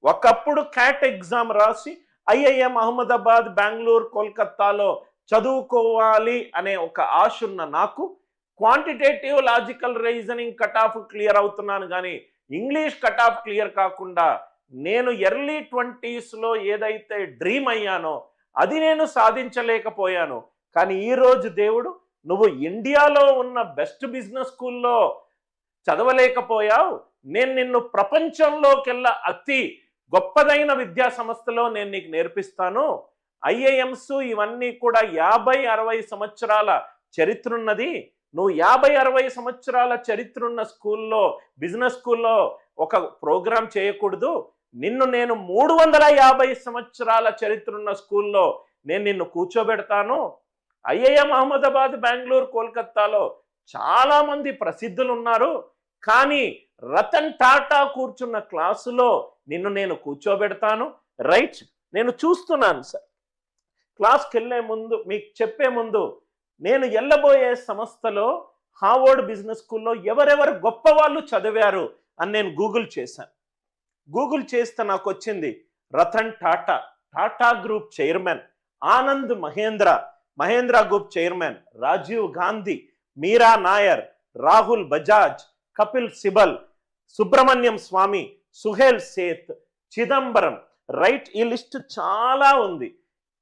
ఒకప్పుడు cat exam రాసి IIM Ahmedabad, Bengaluru, కోల్కతాలో చదువుకోవాలి అనే ఒక ఆశ ఉన్న నాకు quantitative logical reasoning cut off clear అవుతున్నాను, కానీ ఇంగ్లీష్ కట్ ఆఫ్ క్లియర్ కాకుండా నేను ఎర్లీ 20స్లో ఏదైతే డ్రీమ్ అయ్యానో అది నేను సాధించలేకపోయాను. కానీ ఈరోజు దేవుడు, నువ్వు ఇండియాలో ఉన్న బెస్ట్ బిజినెస్ స్కూల్లో చదవలేకపోయావు, నేను నిన్ను ప్రపంచంలోకెల్లా అతి గొప్పదైన విద్యా సంస్థలో నేను నీకు నేర్పిస్తాను. ఐఐఎంస్ ఇవన్నీ కూడా 50-60 సంవత్సరాల చరిత్ర ఉన్నది. నువ్వు 50-60 సంవత్సరాల చరిత్ర ఉన్న స్కూల్లో, బిజినెస్ స్కూల్లో ఒక ప్రోగ్రాం చేయకూడదు. నిన్ను నేను 350 సంవత్సరాల చరిత్ర ఉన్న స్కూల్లో నేను నిన్ను కూర్చోబెడతాను. ఐఐఎం అహ్మదాబాద్, బెంగళూరు, కోల్కతాలో చాలా మంది ప్రసిద్ధులు ఉన్నారు, కానీ రతన్ టాటా కూర్చున్న క్లాసులో నిన్ను నేను కూర్చోబెడతాను. రైట్, నేను చూస్తున్నాను సార్. క్లాస్కి వెళ్ళే ముందు, మీకు చెప్పే ముందు, నేను వెళ్ళబోయే సంస్థలో హార్వర్డ్ బిజినెస్ స్కూల్లో ఎవరెవరు గొప్ప వాళ్ళు చదివారు అని నేను గూగుల్ చేశాను. గూగుల్ చేస్తే నాకు వచ్చింది Ratan Tata, Tata group chairman, Anand Mahindra, Mahindra group chairman, Rajiv Gandhi, Meera Nair, Rahul Bajaj, Kapil Sibal, Subramanian Swamy, Suhel Seth, Chidambaram. Right, ఈ లిస్ట్ చాలా ఉంది.